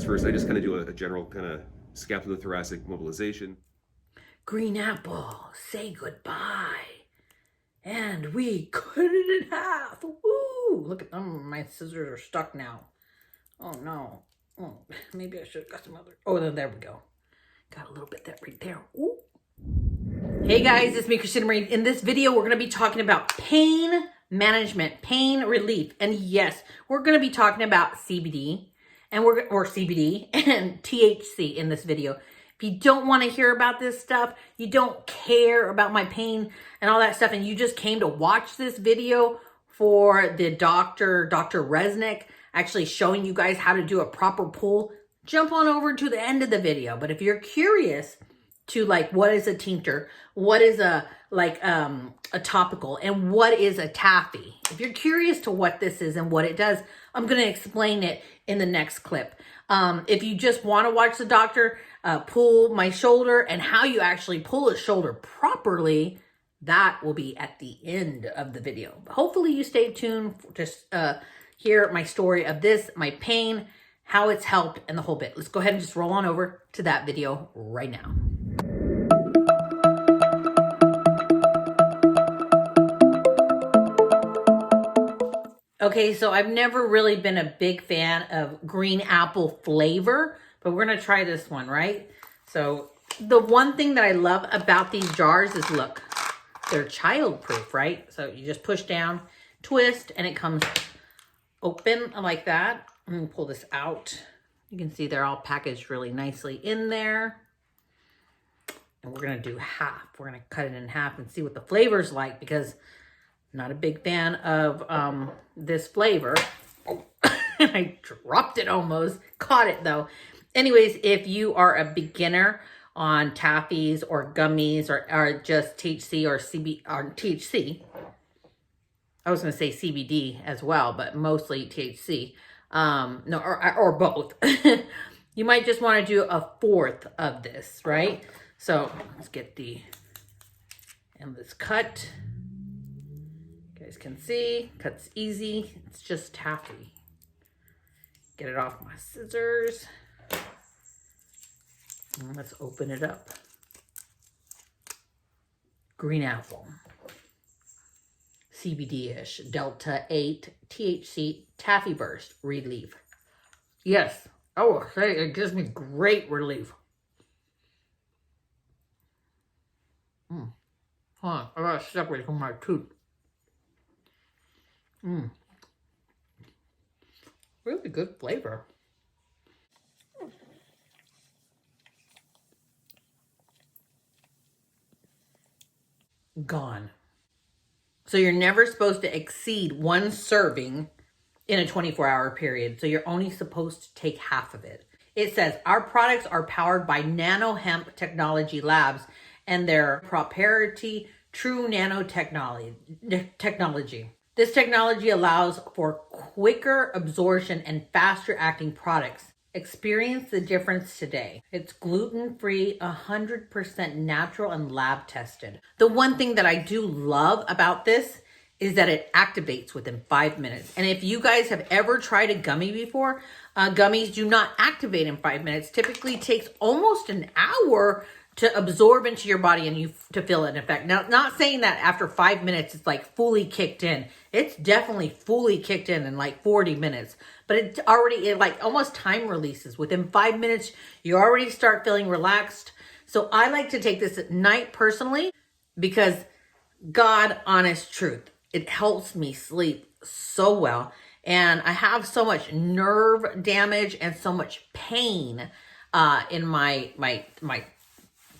First, I just kind of do a general kind of scapulothoracic mobilization. Green apple, say goodbye. And we cut it in half. Woo! Look at them. My scissors are stuck now. Oh no. Oh, maybe I should have got some other. Oh, there we go. Got a little bit that right there. Ooh. Hey guys, it's me, Christina Marie. In this video, we're going to be talking about pain management, pain relief. And yes, we're going to be talking about CBD or CBD and THC in this video. If you don't want to hear about this stuff, you don't care about my pain and all that stuff, and you just came to watch this video for the Dr. Resnick actually showing you guys how to do a proper pull, jump on over to the end of the video. But if you're curious to like what is a tincture, what is a topical, and what is a taffy, if you're curious to what this is and what it does, I'm going to explain it in the next clip. If you just want to watch the doctor pull my shoulder and how you actually pull a shoulder properly, that will be at the end of the video. Hopefully you stay tuned to hear my story of this, my pain, how it's helped, and the whole bit. Let's go ahead and just roll on over to that video right now. Okay, so I've never really been a big fan of green apple flavor, but we're gonna try this one, right? So the one thing that I love about these jars is, look, they're child-proof, right? So you just push down, twist, and it comes open like that. I'm gonna pull this out. You can see they're all packaged really nicely in there. And we're gonna do half. We're gonna cut it in half and see what the flavor's like, because I'm not a big fan of this flavor. Oh, I dropped it almost. Caught it though. Anyways, if you are a beginner on taffies or gummies or just THC or THC, I was going to say CBD as well, but mostly THC, no, or both. You might just want to do a fourth of this, right? So let's get the endless cut. You guys can see, cuts easy. It's just taffy. Get it off my scissors. And let's open it up. Green apple. CBD-ish. Delta 8 THC Taffy Burst Relief. Yes. Oh, hey, it gives me great relief. Hold on. I gotta separate from my tooth. Really good flavor. Gone. So you're never supposed to exceed one serving in a 24-hour period. So you're only supposed to take half of it. It says, our products are powered by Nano Hemp Technology Labs and their proprietary true nanotechnology. This technology allows for quicker absorption and faster acting products. Experience the difference today. It's gluten-free, 100% natural, and lab tested. The one thing that I do love about this is that it activates within 5 minutes. And if you guys have ever tried a gummy before, gummies do not activate in 5 minutes. Typically takes almost an hour to absorb into your body and you to feel an effect. Now, not saying that after 5 minutes it's like fully kicked in. It's definitely fully kicked in like 40 minutes. But it like almost time releases. Within 5 minutes, you already start feeling relaxed. So I like to take this at night personally because, God, honest truth, it helps me sleep so well. And I have so much nerve damage and so much pain in my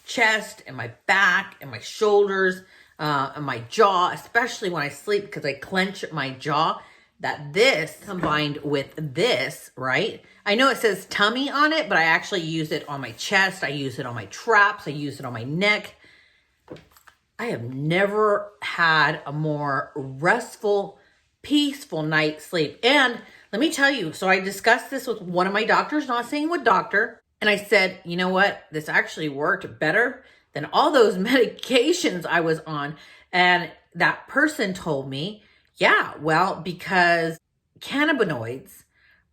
chest and my back and my shoulders and my jaw, especially when I sleep because I clench my jaw, that this combined with this, right? I know it says tummy on it, but I actually use it on my chest. I use it on my traps. I use it on my neck. I have never had a more restful, peaceful night's sleep. And let me tell you, so I discussed this with one of my doctors, not saying what doctor, and I said, you know what? This actually worked better than all those medications I was on. And that person told me, yeah, well, because cannabinoids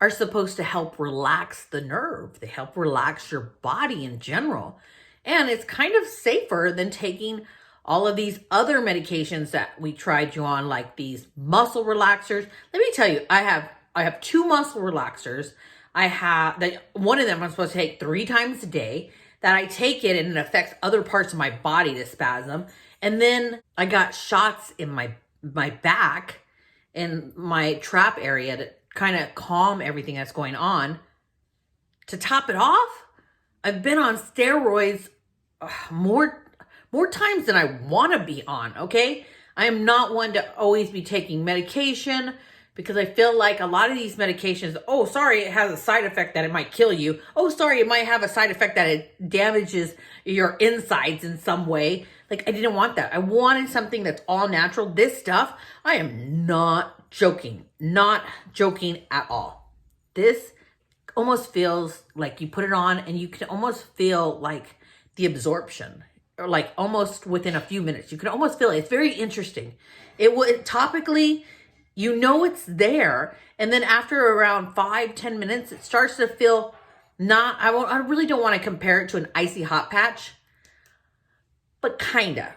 are supposed to help relax the nerve. They help relax your body in general. And it's kind of safer than taking all of these other medications that we tried you on, like these muscle relaxers. Let me tell you, I have 2 muscle relaxers. I have that, one of them I'm supposed to take 3 times a day, that I take it and it affects other parts of my body to spasm. And then I got shots in my back and my trap area to kind of calm everything that's going on. To top it off, I've been on steroids more times than I want to be on, okay? I am not one to always be taking medication, because I feel like a lot of these medications, oh, sorry, it has a side effect that it might kill you. Oh, sorry, it might have a side effect that it damages your insides in some way. Like, I didn't want that. I wanted something that's all natural. This stuff, I am not joking at all. This almost feels like you put it on and you can almost feel like the absorption, or like almost within a few minutes. You can almost feel it. It's very interesting. It would topically, you know it's there, and then after around 5-10 minutes, it starts to feel not, I really don't want to compare it to an icy hot patch, but kinda.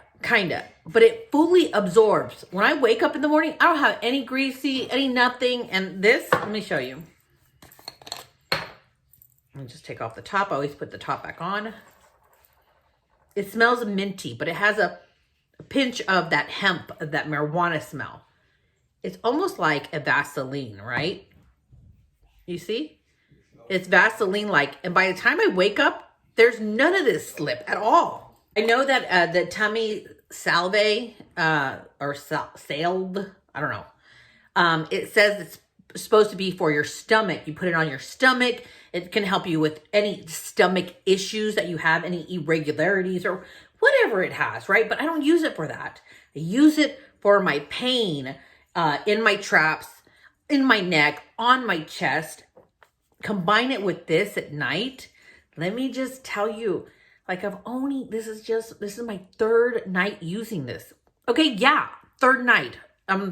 But it fully absorbs. When I wake up in the morning, I don't have any greasy, any nothing. And this, let me show you. Let me just take off the top. I always put the top back on. It smells minty, but it has a pinch of that hemp, of that marijuana smell. It's almost like a Vaseline, right? You see? It's Vaseline-like. And by the time I wake up, there's none of this slip at all. I know that the tummy salve, or salve, I don't know. It says it's supposed to be for your stomach. You put it on your stomach. It can help you with any stomach issues that you have, any irregularities or whatever it has, right? But I don't use it for that. I use it for my pain, in my traps, in my neck, on my chest. Combine it with this at night. Let me just tell you, like, this is my 3rd night using this. Okay, yeah, 3rd night.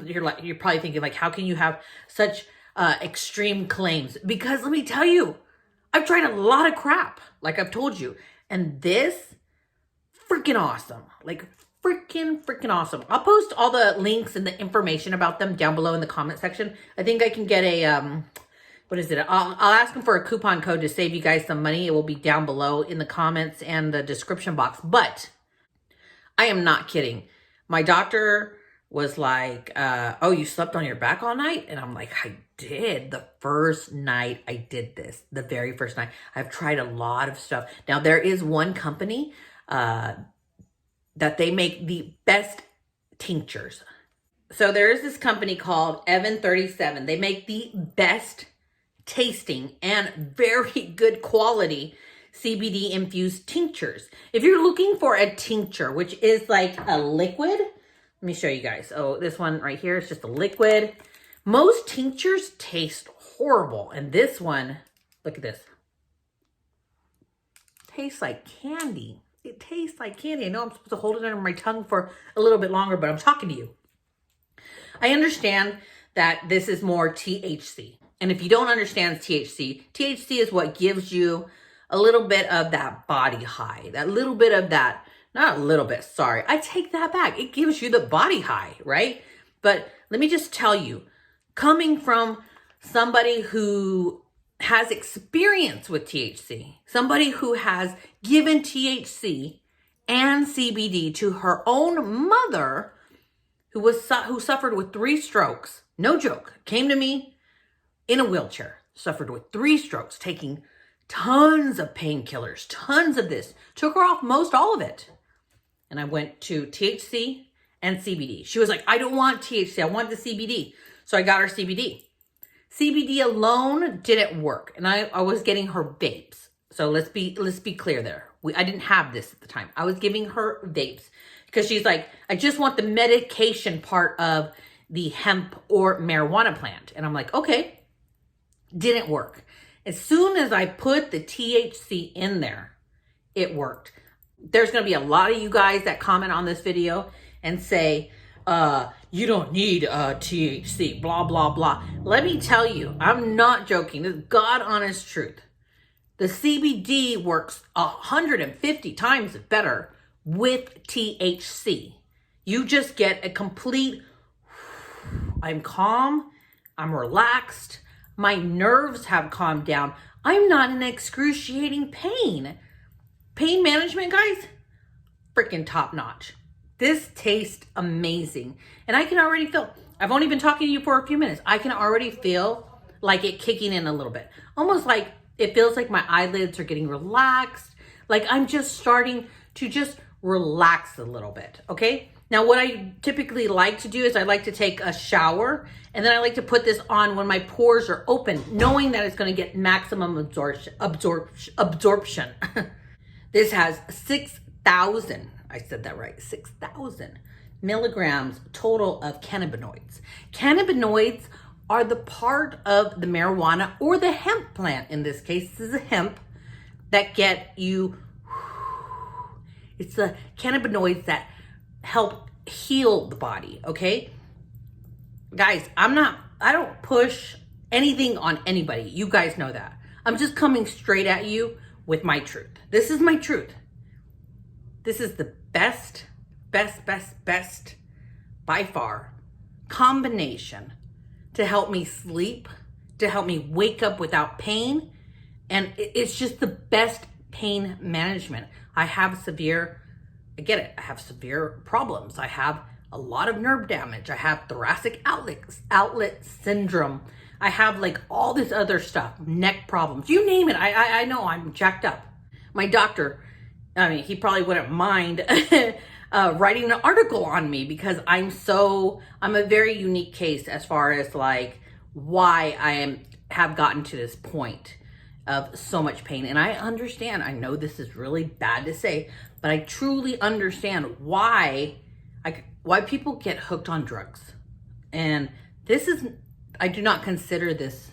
You're probably thinking, like, how can you have such extreme claims? Because let me tell you, I've tried a lot of crap, like I've told you. And this, freaking awesome. Like, freaking awesome. I'll post all the links and the information about them down below in the comment section. I think I can get a, what is it? I'll ask them for a coupon code to save you guys some money. It will be down below in the comments and the description box. But I am not kidding. My doctor was like, oh, you slept on your back all night? And I'm like, I did. The first night I did this, the very first night. I've tried a lot of stuff. Now, there is one company that they make the best tinctures. So there is this company called Evan 37. They make the best tasting and very good quality CBD infused tinctures. If you're looking for a tincture, which is like a liquid, let me show you guys. Oh, this one right here is just a liquid. Most tinctures taste horrible. And this one, look at this. Tastes like candy. It tastes like candy. I know I'm supposed to hold it under my tongue for a little bit longer, but I'm talking to you. I understand that this is more THC. And if you don't understand THC, THC is what gives you a little bit of that body high, that little bit of that, not a little bit, sorry, I take that back. It gives you the body high, right? But let me just tell you, coming from somebody who has experience with THC, somebody who has given THC and CBD to her own mother, who suffered with 3 strokes, no joke, came to me in a wheelchair, suffered with 3 strokes, taking tons of painkillers, tons of this, took her off all of it. And I went to THC and CBD. She was like, I don't want THC, I want the CBD. So I got her CBD. CBD alone didn't work. And I was getting her vapes. So let's be clear there. I didn't have this at the time. I was giving her vapes because she's like, I just want the medication part of the hemp or marijuana plant. And I'm like, okay. Didn't work. As soon as I put the THC in there, it worked. There's going to be a lot of you guys that comment on this video and say, you don't need THC, blah, blah, blah. Let me tell you, I'm not joking. This is God honest truth. The CBD works 150 times better with THC. You just get a complete, I'm calm, I'm relaxed, my nerves have calmed down. I'm not in excruciating pain. Pain management, guys, freaking top notch. This tastes amazing. And I can already feel, I've only been talking to you for a few minutes. I can already feel like it kicking in a little bit. Almost like it feels like my eyelids are getting relaxed. Like I'm just starting to just relax a little bit, okay? Now, what I typically like to do is I like to take a shower and then I like to put this on when my pores are open, knowing that it's gonna get maximum absorption. This has 6,000, I said that right, 6,000 milligrams total of cannabinoids. Cannabinoids are the part of the marijuana or the hemp plant. In this case, this is a hemp that get you, it's the cannabinoids that help heal the body, okay? Guys, I don't push anything on anybody. You guys know that. I'm just coming straight at you with my truth. This is my truth. This is the best by far combination to help me sleep, to help me wake up without pain. And it's just the best pain management. I have severe problems. I have a lot of nerve damage. I have thoracic outlet syndrome. I have like all this other stuff, neck problems, you name it. I know I'm jacked up. My doctor, I mean, he probably wouldn't mind writing an article on me because I'm a very unique case as far as like why have gotten to this point of so much pain. And I understand, I know this is really bad to say, but I truly understand why people get hooked on drugs. And I do not consider this,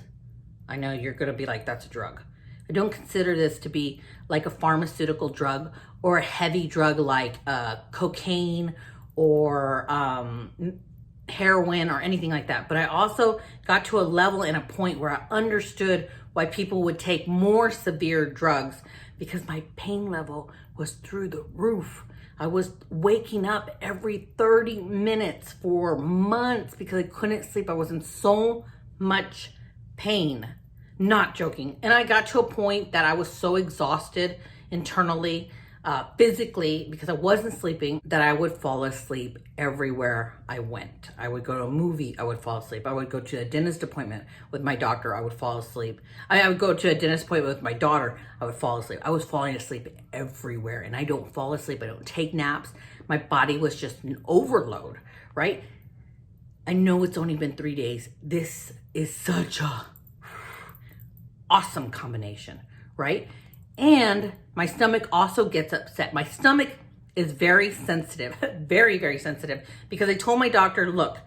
I know you're gonna be like, that's a drug. I don't consider this to be like a pharmaceutical drug or a heavy drug like cocaine or heroin or anything like that. But I also got to a level and a point where I understood why people would take more severe drugs because my pain level was through the roof. I was waking up every 30 minutes for months because I couldn't sleep. I was in so much pain. Not joking. And I got to a point that I was so exhausted internally, physically, because I wasn't sleeping, that I would fall asleep everywhere I went. I would go to a movie, I would fall asleep. I would go to a dentist appointment with my doctor, I would fall asleep. I would go to a dentist appointment with my daughter, I would fall asleep. I was falling asleep everywhere, and I don't fall asleep, I don't take naps. My body was just an overload, right? I know it's only been 3 days. This is such a awesome combination, right? And my stomach also gets upset. My stomach is very sensitive, very sensitive, because I told my doctor, look,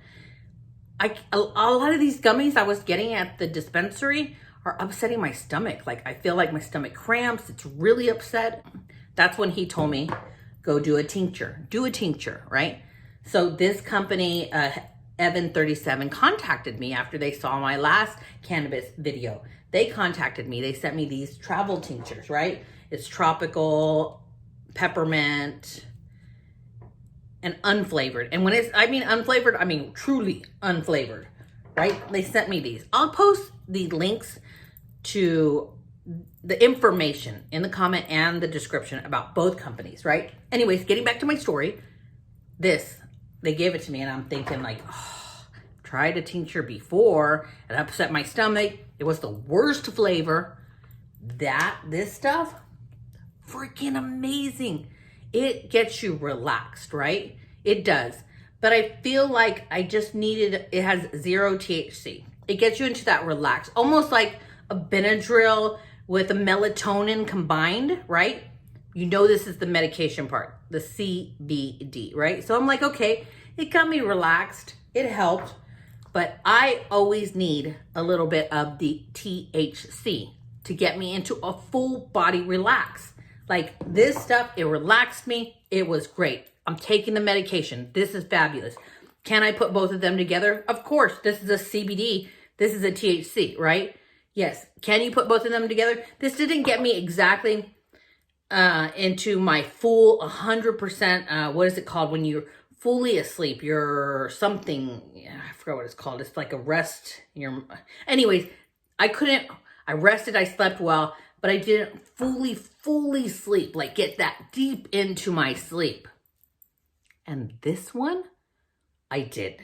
a lot of these gummies I was getting at the dispensary are upsetting my stomach. Like I feel like my stomach cramps, it's really upset. That's when he told me, go do a tincture, right? So this company, Evan 37 contacted me after they saw my last cannabis video. They contacted me. They sent me these travel tinctures, right? It's tropical, peppermint, and unflavored. And when I mean unflavored, I mean truly unflavored, right? They sent me these. I'll post the links to the information in the comment and the description about both companies, right? Anyways, getting back to my story, they gave it to me and I'm thinking like, oh, tried a tincture before, it upset my stomach. It was the worst flavor. This stuff, freaking amazing. It gets you relaxed, right? It does. But I feel like I just needed, it has 0 THC. It gets you into that relax, almost like a Benadryl with a melatonin combined, right? You know this is the medication part, the CBD, right? So I'm like, okay, it got me relaxed. It helped. But I always need a little bit of the THC to get me into a full body relax. Like this stuff, it relaxed me. It was great. I'm taking the medication. This is fabulous. Can I put both of them together? Of course. This is a CBD. This is a THC, right? Yes. Can you put both of them together? This didn't get me exactly into my full 100%, what is it called when you're fully asleep? You're something, I forgot what it's called. It's like a rest. Anyways, I rested, I slept well, but I didn't fully sleep, like get that deep into my sleep. And this one, I did.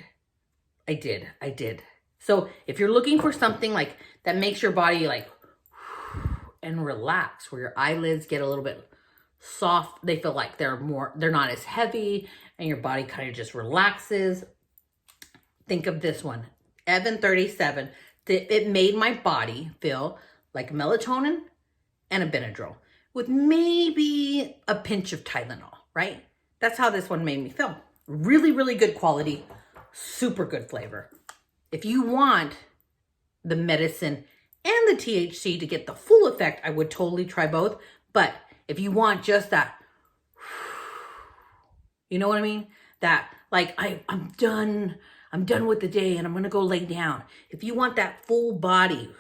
So if you're looking for something like that makes your body like and relax, where your eyelids get a little bit soft, they feel like they're not as heavy, and your body kind of just relaxes, think of this one, Evan 37. It made my body feel like melatonin and a Benadryl with maybe a pinch of Tylenol, right? That's how this one made me feel. Really, really good quality, super good flavor. If you want the medicine and the THC to get the full effect, I would totally try both. But if you want just that, you know what I mean? That like, I'm done with the day and I'm going to go lay down. If you want that full body,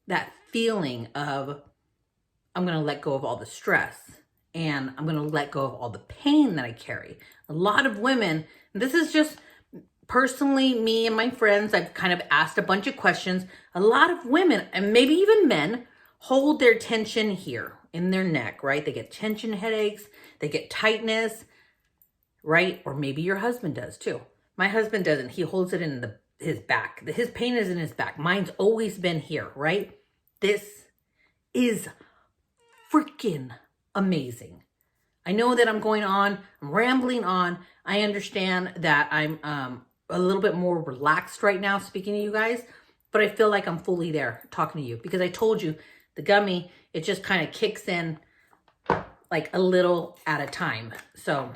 that feeling of, I'm going to let go of all the stress and I'm going to let go of all the pain that I carry. A lot of women, this is just personally me and my friends, I've kind of asked a bunch of questions. A lot of women, and maybe even men, hold their tension here in their neck, right? They get tension headaches, they get tightness, right? Or maybe your husband does too. My husband doesn't. He holds it in his back. His pain is in his back. Mine's always been here, right? This is freaking amazing. I know that I'm rambling on. I understand that I'm a little bit more relaxed right now speaking to you guys, but I feel like I'm fully there talking to you because I told you the gummy, it just kind of kicks in like a little at a time. So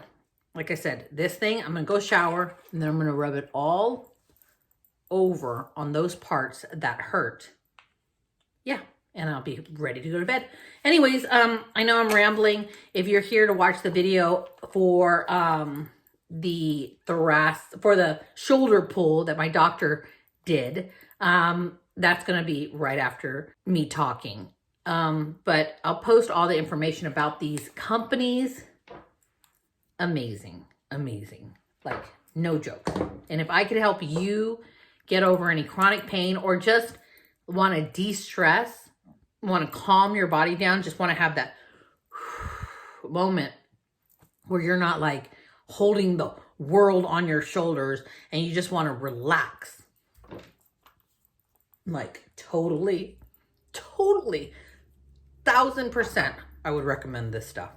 like I said, this thing, I'm going to go shower and then I'm going to rub it all over on those parts that hurt. Yeah. And I'll be ready to go to bed. Anyways, I know I'm rambling. If you're here to watch the video for the shoulder pull that my doctor did, that's going to be right after me talking. But I'll post all the information about these companies. Amazing. Like, no joke. And if I could help you get over any chronic pain or just want to de-stress, want to calm your body down, just want to have that moment where you're not like holding the world on your shoulders and you just want to relax. Like totally, 1000%, I would recommend this stuff.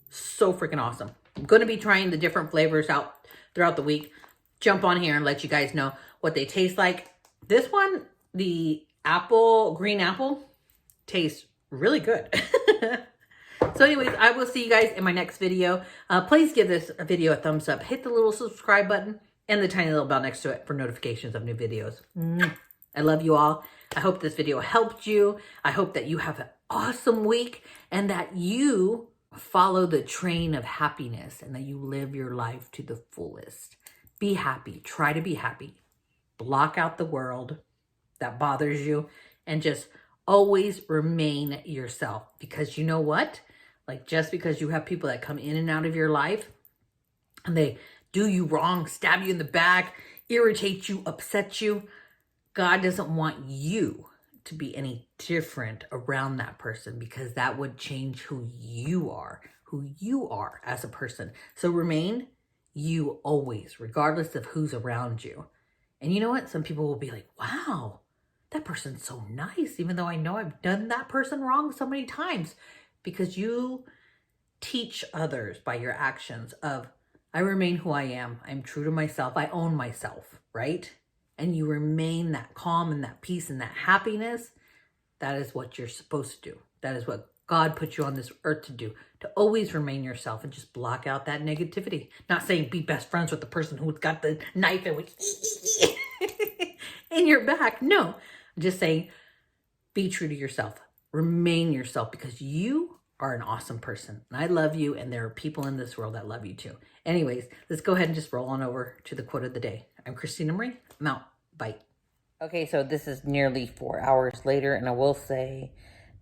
So freaking awesome. I'm going to be trying the different flavors out throughout the week. Jump on here and let you guys know what they taste like. This one, the green apple, tastes really good. So anyways, I will see you guys in my next video. Please give this video a thumbs up. Hit the little subscribe button and the tiny little bell next to it for notifications of new videos. I love you all. I hope this video helped you. I hope that you have an awesome week and that you follow the train of happiness and that you live your life to the fullest. Be happy. Try to be happy. Block out the world that bothers you and just always remain yourself, because you know what? Like, just because you have people that come in and out of your life and they do you wrong, stab you in the back, irritate you, upset you, God doesn't want you to be any different around that person, because that would change who you are as a person. So remain you always, regardless of who's around you. And you know what? Some people will be like, wow, that person's so nice, even though I know I've done that person wrong so many times, because you teach others by your actions of, I remain who I am. I'm true to myself. I own myself, right? And you remain that calm and that peace and that happiness. That is what you're supposed to do. That is what God put you on this earth to do, to always remain yourself and just block out that negativity. Not saying be best friends with the person who's got the knife and in your back. No, just saying be true to yourself. Remain yourself, because you are an awesome person. And I love you, and there are people in this world that love you too. Anyways, let's go ahead and just roll on over to the quote of the day. I'm Christina Marie. I'm out. Bye. Okay, so this is nearly 4 hours later, and I will say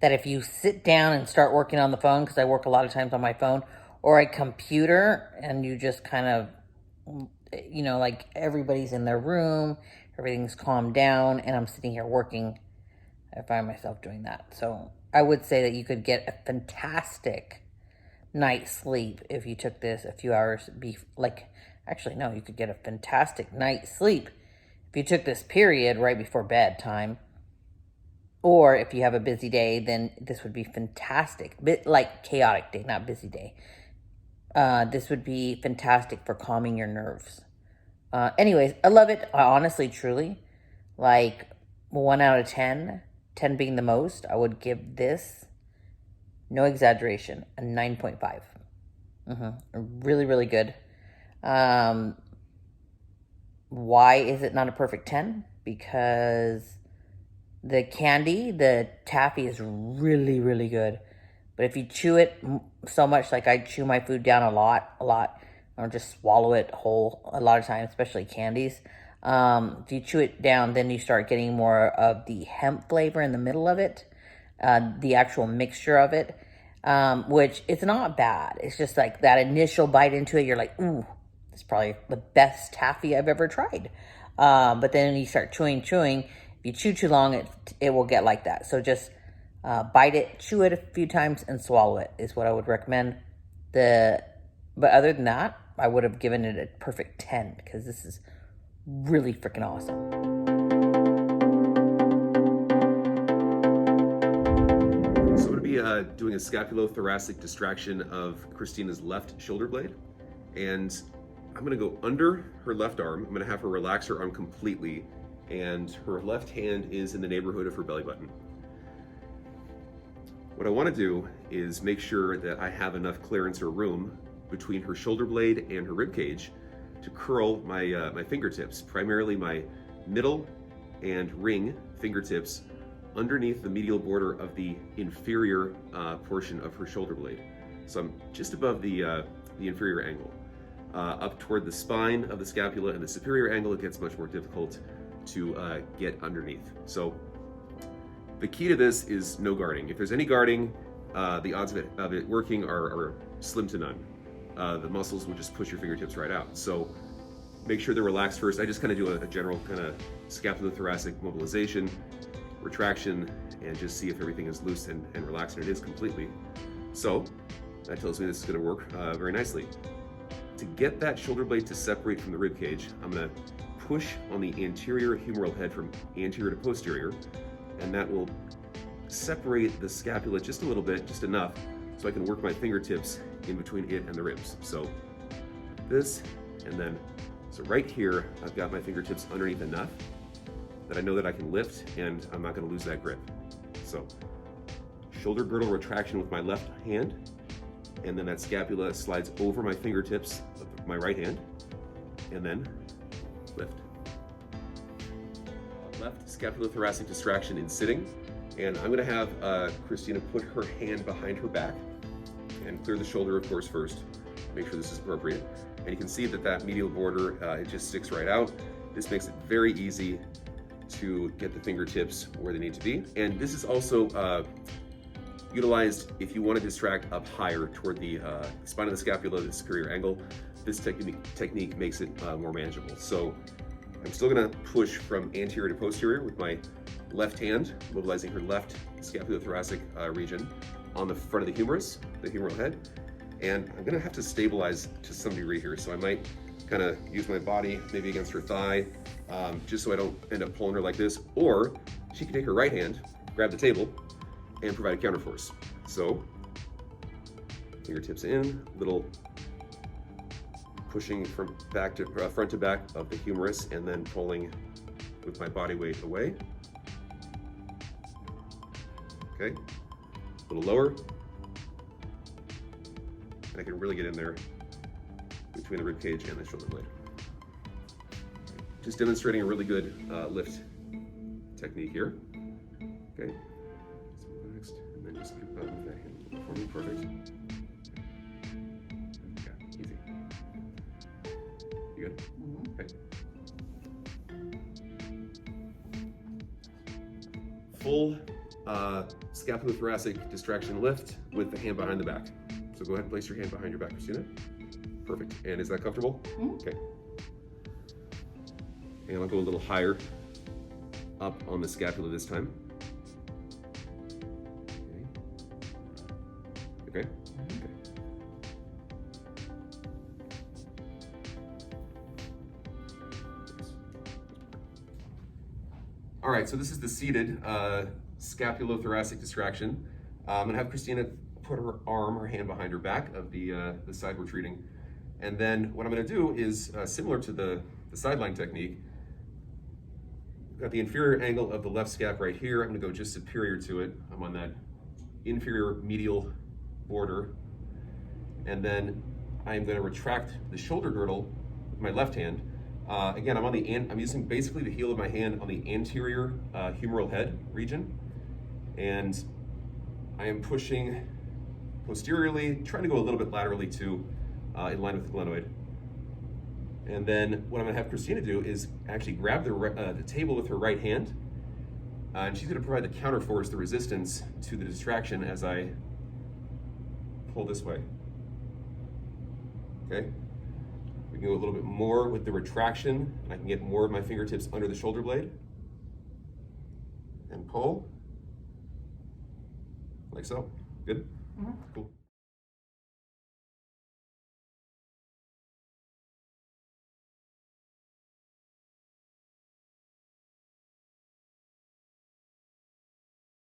that if you sit down and start working on the phone, because I work a lot of times on my phone or a computer, and you just kind of, you know, like everybody's in their room, everything's calmed down, and I'm sitting here working, I find myself doing that. So I would say that you could get a fantastic night's sleep if you took this a few hours actually, no, you could get a fantastic night's sleep if you took this period right before bedtime. Or if you have a busy day, then this would be fantastic. Bit like chaotic day, not busy day. This would be fantastic for calming your nerves. Anyways, I love it. I honestly, truly, like 1 out of 10, 10 being the most, I would give this, no exaggeration, a 9.5. Really, really good. Why is it not a perfect 10? Because the candy, the taffy is really, really good. But if you chew it so much, like I chew my food down a lot, or just swallow it whole a lot of times, especially candies. If you chew it down, then you start getting more of the hemp flavor in the middle of it, the actual mixture of it, which it's not bad. It's just like that initial bite into it, you're like, ooh, it's probably the best taffy I've ever tried. But then you start chewing. If you chew too long, it will get like that. So just bite it, chew it a few times, and swallow it is what I would recommend. But other than that, I would have given it a perfect 10 because this is really freaking awesome. So I'm going to be doing a scapulothoracic distraction of Christina's left shoulder blade. And I'm going to go under her left arm. I'm going to have her relax her arm completely. And her left hand is in the neighborhood of her belly button. What I want to do is make sure that I have enough clearance or room between her shoulder blade and her rib cage to curl my my fingertips, primarily my middle and ring fingertips underneath the medial border of the inferior portion of her shoulder blade. So I'm just above the inferior angle. Up toward the spine of the scapula and the superior angle, it gets much more difficult to get underneath. So the key to this is no guarding. If there's any guarding, the odds of it working are slim to none. The muscles will just push your fingertips right out. So make sure they're relaxed first. I just kind of do a general kind of scapulothoracic mobilization, retraction, and just see if everything is loose and relaxed, and it is completely. So that tells me this is going to work very nicely. To get that shoulder blade to separate from the rib cage, I'm going to push on the anterior humeral head from anterior to posterior, and that will separate the scapula just a little bit, just enough, so I can work my fingertips in between it and the ribs. So this, and then, so right here, I've got my fingertips underneath enough that I know that I can lift and I'm not going to lose that grip. So shoulder girdle retraction with my left hand, and then that scapula slides over my fingertips of my right hand, and then lift. Left scapulothoracic distraction in sitting, and I'm going to have Christina put her hand behind her back and clear the shoulder, of course, first. Make sure this is appropriate. And you can see that medial border, it just sticks right out. This makes it very easy to get the fingertips where they need to be. And this is also utilized if you want to distract up higher toward the spine of the scapula, the superior angle. This technique makes it more manageable. So I'm still going to push from anterior to posterior with my left hand, mobilizing her left scapulothoracic region on the front of the humerus, the humeral head. And I'm going to have to stabilize to some degree here. So I might kind of use my body maybe against her thigh, just so I don't end up pulling her like this. Or she can take her right hand, grab the table, and provide a counterforce. So fingertips in, little pushing from back to front to back of the humerus, and then pulling with my body weight away. Okay, a little lower, and I can really get in there between the rib cage and the shoulder blade. Just demonstrating a really good lift technique here. Okay, so next, and And just move that hand for me, perfect. Yeah, easy. You good? Okay. Full scapulothoracic distraction lift with the hand behind the back. So go ahead and place your hand behind your back, Christina. Perfect. And is that comfortable? Okay. And I'll go a little higher up on the scapula this time. Okay. Okay. All right, so this is the seated scapulothoracic distraction. I'm gonna have Christina put her hand behind her back of the side we're treating. And then what I'm gonna do is similar to the sideline technique. Got the inferior angle of the left scap right here. I'm gonna go just superior to it. I'm on that inferior medial border. And then I'm gonna retract the shoulder girdle with my left hand. Again, I'm using basically the heel of my hand on the anterior humeral head region. And I am pushing posteriorly, trying to go a little bit laterally too, in line with the glenoid. And then what I'm gonna have Christina do is actually grab the table with her right hand, and she's gonna provide the counter force, the resistance to the distraction as I pull this way. Okay? We can go a little bit more with the retraction. I can get more of my fingertips under the shoulder blade. And pull. Like so. Good? Cool.